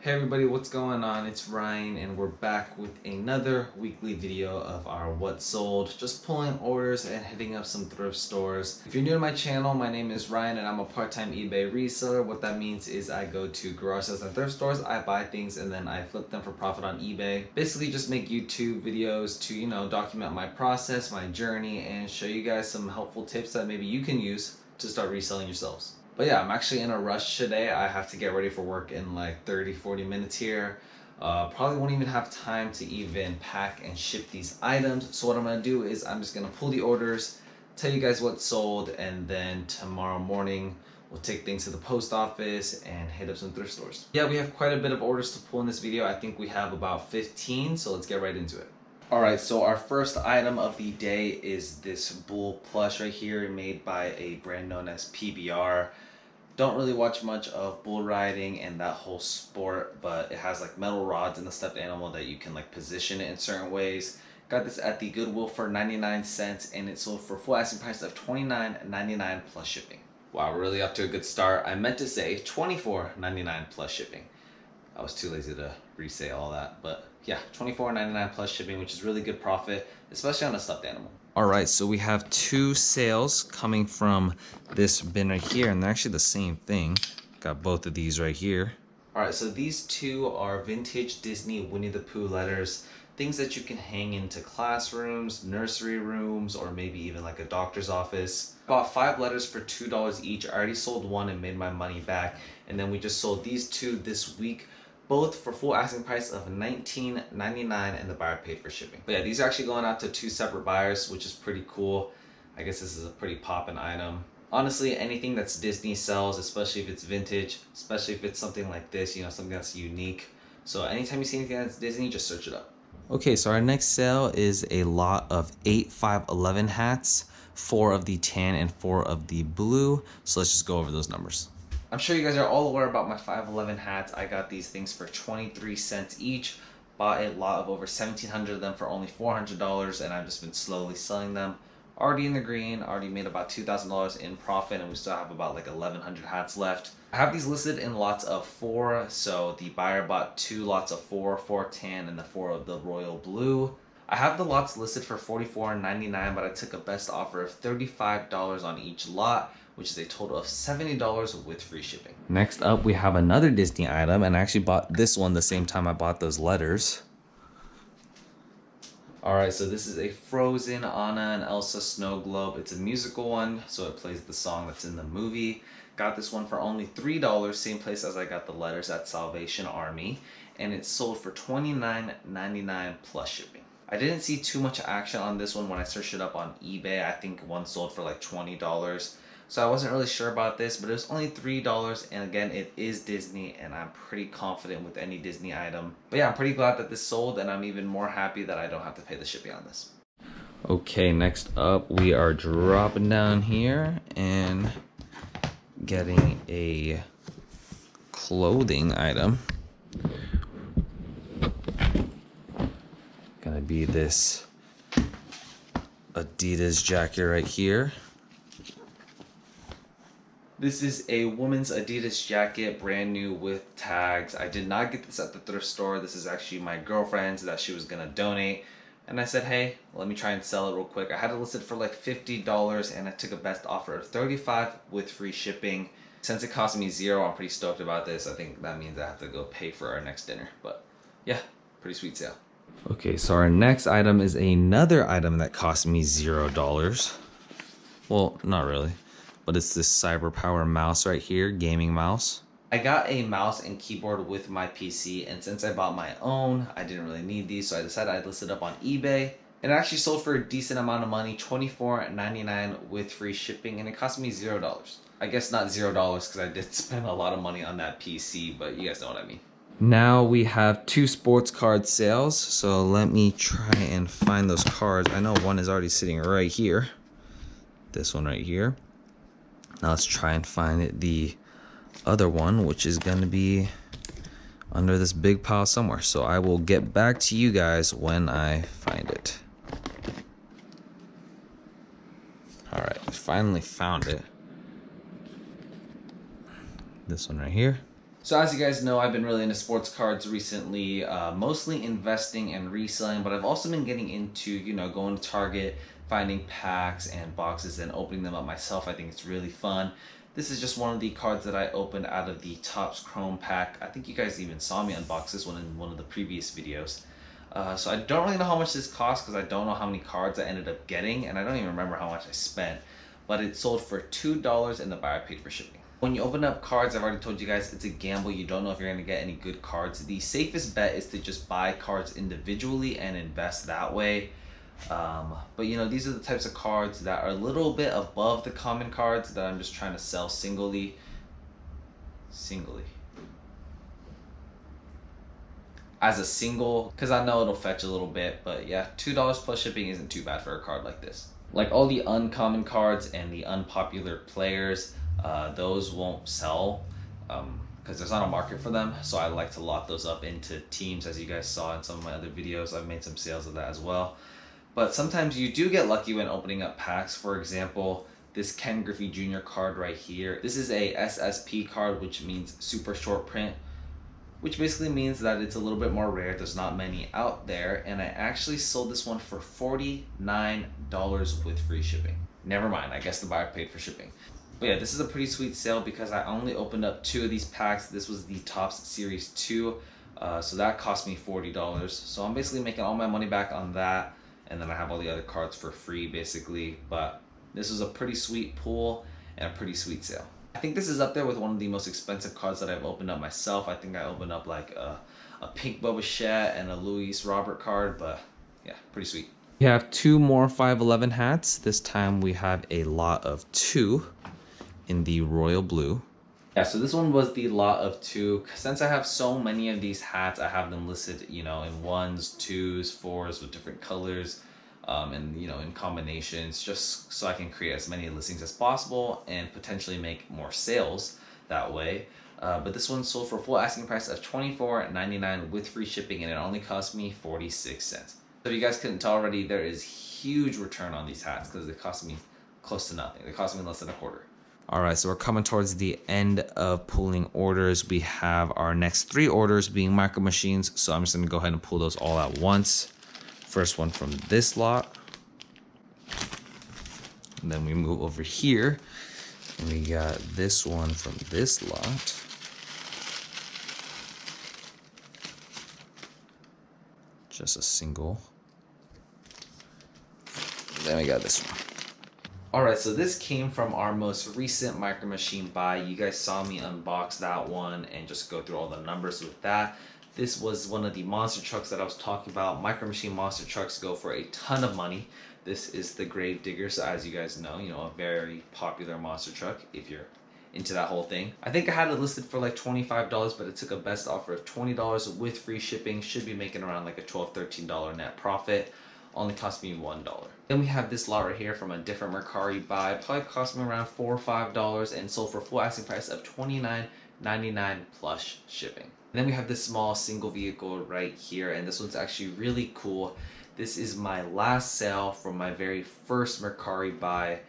Hey everybody, what's going on? It's Ryan and we're back with another weekly video of our what sold, just pulling orders and hitting up some thrift stores. If you're new to my channel, my name is Ryan and I'm a part-time eBay reseller. What that means is I go to garage sales and thrift stores, I buy things and then I flip them for profit on eBay. Basically just make YouTube videos to, document my process, my journey, and show you guys some helpful tips that maybe you can use to start reselling yourselves. But yeah, I'm actually in a rush today. I have to get ready for work in like 30-40 minutes here. Probably won't even have time to even pack and ship these items. So what I'm gonna do is I'm just gonna pull the orders, tell you guys what's sold, and then tomorrow morning we'll take things to the post office and hit up some thrift stores. Yeah, we have quite a bit of orders to pull in this video. I think we have about 15, so let's get right into it. Alright, so our first item of the day is this bull plush right here, made by a brand known as PBR. Don't really watch much of bull riding and that whole sport, but it has like metal rods in the stuffed animal that you can like position it in certain ways. Got this at the Goodwill for 99 cents and it sold for full asking price of $29.99 plus shipping. Wow, we're really up to a good start. I meant to say $24.99 plus shipping. I was too lazy to resay all that, but yeah, $24.99 plus shipping, which is really good profit, especially on a stuffed animal. All right, so we have two sales coming from this bin right here, and they're actually the same thing. Got both of these right here. All right, so these two are vintage Disney Winnie the Pooh letters, things that you can hang into classrooms, nursery rooms, or maybe even like a doctor's office. Bought 5 letters for $2 each. I already sold one and made my money back, and then we just sold these two this week, both for full asking price of $19.99 and the buyer paid for shipping. But yeah, these are actually going out to 2 separate buyers, which is pretty cool. I guess this is a pretty poppin' item. Honestly, anything that's Disney sells, especially if it's vintage, especially if it's something like this, something that's unique. So anytime you see anything that's Disney, just search it up. Okay, so our next sale is a lot of 8 511 hats, 4 of the tan and 4 of the blue. So let's just go over those numbers. I'm sure you guys are all aware about my 511 hats. I got these things for 23 cents each. Bought a lot of over 1,700 of them for only $400, and I've just been slowly selling them. Already in the green, already made about $2,000 in profit, and we still have about like 1,100 hats left. I have these listed in lots of 4, so the buyer bought 2 lots of 4 tan and the 4 of the royal blue. I have the lots listed for $44.99, but I took a best offer of $35 on each lot, which is a total of $70 with free shipping. Next up, we have another Disney item, and I actually bought this one the same time I bought those letters. Alright, so this is a Frozen Anna and Elsa snow globe. It's a musical one, so it plays the song that's in the movie. Got this one for only $3, same place as I got the letters at Salvation Army, and it sold for $29.99 plus shipping. I didn't see too much action on this one when I searched it up on eBay. I think one sold for like $20. So I wasn't really sure about this, but it was only $3, and again, it is Disney, and I'm pretty confident with any Disney item. But yeah, I'm pretty glad that this sold, and I'm even more happy that I don't have to pay the shipping on this. Okay, next up, we are dropping down here and getting a clothing item. Gonna be this Adidas jacket right here. This is a woman's Adidas jacket, brand new with tags. I did not get this at the thrift store. This is actually my girlfriend's that she was gonna donate. And I said, hey, let me try and sell it real quick. I had it listed for like $50 and I took a best offer of $35 with free shipping. Since it cost me $0, I'm pretty stoked about this. I think that means I have to go pay for our next dinner. But yeah, pretty sweet sale. Okay, so our next item is another item that cost me $0. Well, not really. But it's this CyberPower mouse right here, gaming mouse. I got a mouse and keyboard with my PC, and since I bought my own, I didn't really need these, so I decided I'd list it up on eBay. It actually sold for a decent amount of money, $24.99 with free shipping, and it cost me $0. I guess not $0 because I did spend a lot of money on that PC, but you guys know what I mean. Now we have 2 sports card sales, so let me try and find those cards. I know one is already sitting right here. This one right here. Now let's try and find the other one, which is going to be under this big pile somewhere. So I will get back to you guys when I find it. All right, I finally found it. This one right here. So as you guys know, I've been really into sports cards recently, mostly investing and reselling, but I've also been getting into, you know, going to Target, finding packs and boxes and opening them up myself. I think it's really fun. This is just one of the cards that I opened out of the Topps Chrome pack. I think you guys even saw me unbox this one in one of the previous videos. So I don't really know how much this cost because I don't know how many cards I ended up getting, and I don't even remember how much I spent, but it sold for $2 and the buyer paid for shipping. When you open up cards, I've already told you guys, it's a gamble. You don't know if you're going to get any good cards. The safest bet is to just buy cards individually and invest that way. But you know, these are the types of cards that are a little bit above the common cards that I'm just trying to sell singly. As a single, because I know it'll fetch a little bit, but yeah, $2 plus shipping isn't too bad for a card like this. Like all the uncommon cards and the unpopular players, those won't sell because there's not a market for them. So I like to lock those up into teams, as you guys saw in some of my other videos. I've made some sales of that as well. But sometimes you do get lucky when opening up packs. For example, this Ken Griffey Jr. card right here. This is a SSP card, which means super short print, which basically means that it's a little bit more rare. There's not many out there, and I actually sold this one for $49 with free shipping. Never mind, I guess the buyer paid for shipping. But yeah, this is a pretty sweet sale because I only opened up 2 of these packs. This was the Topps Series 2, so that cost me $40. So I'm basically making all my money back on that, and then I have all the other cards for free basically. But this was a pretty sweet pull and a pretty sweet sale. I think this is up there with one of the most expensive cards that I've opened up myself. I think I opened up like a pink Boba Fett and a Luis Robert card, but yeah, pretty sweet. We have 2 more 511 hats. This time we have a lot of 2 in the royal blue. Yeah, so this one was the lot of 2. Since I have so many of these hats, I have them listed, you know, in 1s, 2s, 4s with different colors. And you know, in combinations, just so I can create as many listings as possible and potentially make more sales that way. But this one sold for a full asking price of $24.99 with free shipping, and it only cost me 46 cents. So if you guys couldn't tell already, there is huge return on these hats because they cost me close to nothing. They cost me less than a quarter. All right, so we're coming towards the end of pulling orders. We have our next 3 orders being micro machines, so I'm just gonna go ahead and pull those all at once. First one from this lot, and then we move over here and we got this one from this lot, just a single, then we got this one. All right, so this came from our most recent micro machine buy. You guys saw me unbox that one and just go through all the numbers with that. This was one of the monster trucks that I was talking about. Micro machine monster trucks go for a ton of money. This is the Grave Digger, so as you guys know, a very popular monster truck if you're into that whole thing. I think I had it listed for like $25, but it took a best offer of $20 with free shipping. Should be making around like a $12, $13 net profit. Only cost me $1. Then we have this lot right here from a different Mercari buy. Probably cost me around $4 or $5 and sold for a full asking price of $29.99 plus shipping. And then we have this small single vehicle right here, and this one's actually really cool. This is my last sale from my very first Mercari buy.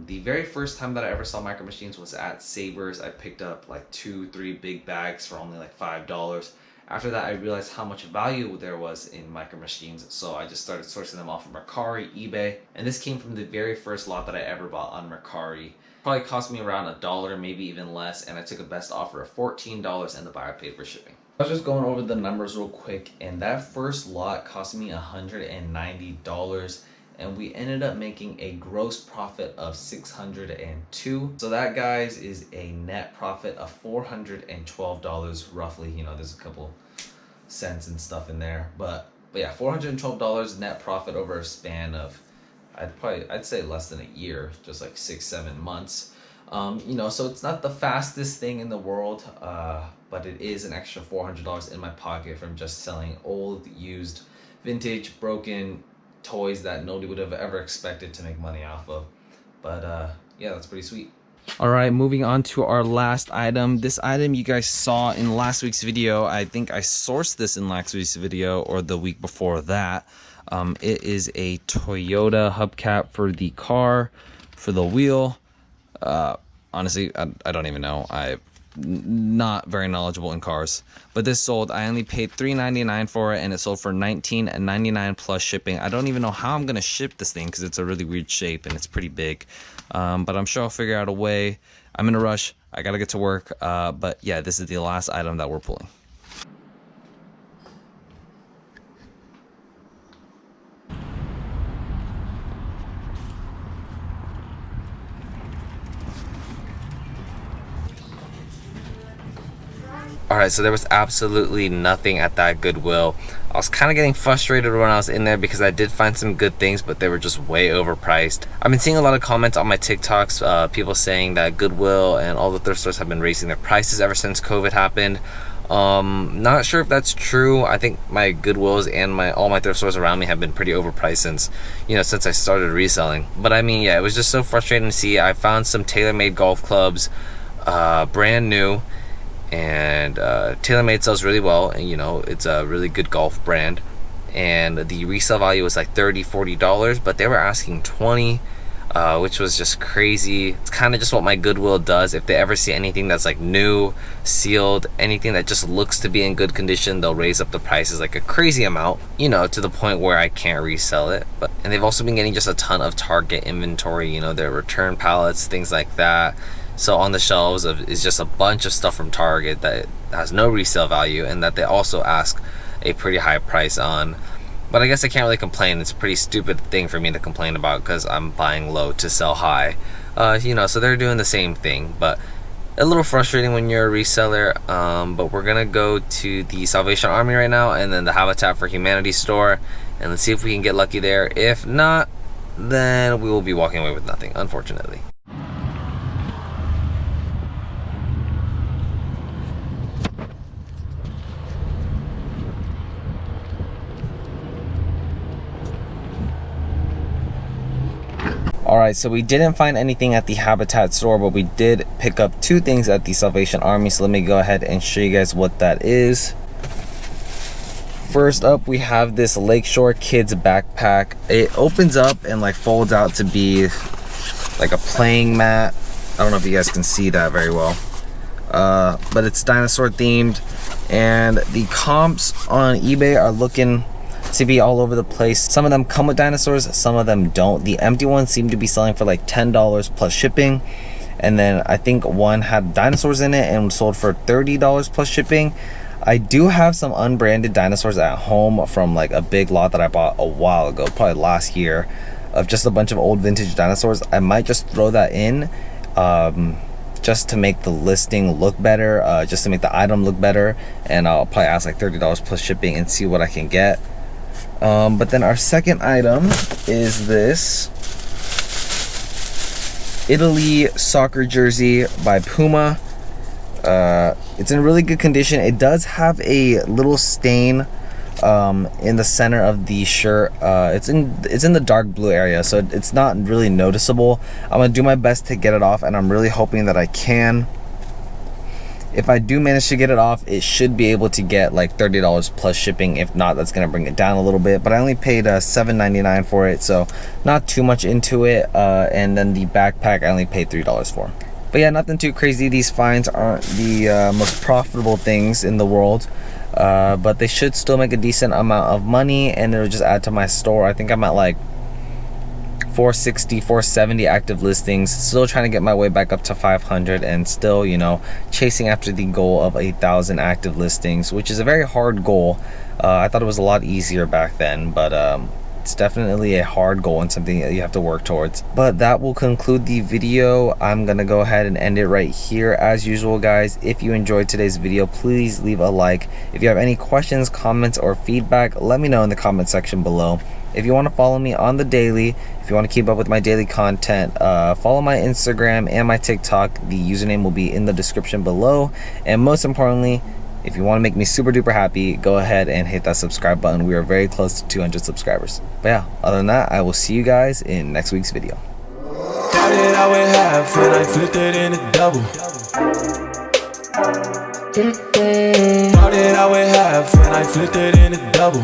The very first time that I ever saw micro machines was at Sabres. I picked up like 2-3 big bags for only like $5. After that, I realized how much value there was in micro machines, so I just started sourcing them off of Mercari, eBay, and this came from the very first lot that I ever bought on Mercari. Probably cost me around $1, maybe even less, and I took a best offer of $14 and the buyer paid for shipping. I was just going over the numbers real quick, and that first lot cost me $190, and we ended up making a gross profit of $602. So that, guys, is a net profit of $412 roughly. There's a couple cents and stuff in there, but yeah, $412 net profit over a span of I'd say less than a year, just like 6-7 months. So it's not the fastest thing in the world, but it is an extra $400 in my pocket from just selling old, used, vintage, broken toys that nobody would have ever expected to make money off of. But yeah, that's pretty sweet. All right, moving on to our last item. This item you guys saw in last week's video. I think I sourced this in last week's video or the week before that. It is a Toyota hubcap for the car, for the wheel. Honestly, I don't even know. I not very knowledgeable in cars. But this sold. I only paid $3.99 for it, and it sold for $19.99 plus shipping. I don't even know how I'm gonna ship this thing because it's a really weird shape and it's pretty big. But I'm sure I'll figure out a way. I'm in a rush. I gotta get to work. But yeah, this is the last item that we're pulling. Alright, so there was absolutely nothing at that Goodwill. I was kind of getting frustrated when I was in there because I did find some good things, but they were just way overpriced. I've been seeing a lot of comments on my TikToks, people saying that Goodwill and all the thrift stores have been raising their prices ever since COVID happened. Not sure if that's true. I think my Goodwills and all my thrift stores around me have been pretty overpriced since I started reselling. But I mean, yeah, it was just so frustrating to see. I found some TaylorMade golf clubs, brand new. And TaylorMade sells really well, and it's a really good golf brand, and the resale value was like $30-$40, but they were asking $20, which was just crazy. It's kind of just what my Goodwill does. If they ever see anything that's like new, sealed, anything that just looks to be in good condition, they'll raise up the prices like a crazy amount, to the point where I can't resell it. And they've also been getting just a ton of Target inventory, their return pallets, things like that. So on the shelves is just a bunch of stuff from Target that has no resale value and that they also ask a pretty high price on. But I guess I can't really complain. It's a pretty stupid thing for me to complain about because I'm buying low to sell high. So they're doing the same thing, but a little frustrating when you're a reseller. But we're gonna go to the Salvation Army right now and then the Habitat for Humanity store, and let's see if we can get lucky there. If not, then we will be walking away with nothing, unfortunately. Alright, so we didn't find anything at the Habitat store, but we did pick up two things at the Salvation Army, so let me go ahead and show you guys what that is. First up, we have this Lakeshore Kids backpack. It opens up and like folds out to be like a playing mat. I don't know if you guys can see that very well. But it's dinosaur themed, and the comps on eBay are looking to be all over the place. Some of them come with dinosaurs, some of them don't. The empty ones seem to be selling for like $10 plus shipping, and then I think one had dinosaurs in it and sold for $30 plus shipping. I do have some unbranded dinosaurs at home from like a big lot that I bought a while ago, probably last year, of just a bunch of old vintage dinosaurs. I might just throw that in just to make the listing look better, just to make the item look better, and I'll probably ask like $30 plus shipping and see what I can get. But then our second item is this Italy soccer jersey by Puma. It's in really good condition. It does have a little stain in the center of the shirt. It's in the dark blue area, so it's not really noticeable. I'm gonna do my best to get it off, and I'm really hoping that I can. If I do manage to get it off, it should be able to get like $30 plus shipping. If not, that's gonna bring it down a little bit, but I only paid $7.99 for it, so not too much into it. And then the backpack I only paid $3 for. But yeah, nothing too crazy. These finds aren't the most profitable things in the world, but they should still make a decent amount of money, and it'll just add to my store. I think I'm at like 460, 470 active listings, still trying to get my way back up to 500, and still chasing after the goal of 1,000 active listings, which is a very hard goal. I thought it was a lot easier back then, but it's definitely a hard goal and something that you have to work towards. But that will conclude the video. I'm gonna go ahead and end it right here. As usual, guys, if you enjoyed today's video, please leave a like. If you have any questions, comments, or feedback, let me know in the comment section below. If you want to follow me on the daily, if you want to keep up with my daily content, follow my Instagram and my TikTok. The username will be in the description below. And most importantly, if you want to make me super duper happy, go ahead and hit that subscribe button. We are very close to 200 subscribers. But yeah, other than that, I will see you guys in next week's video. Started out with half and I flipped it into double. Started out with half and I flipped it into double.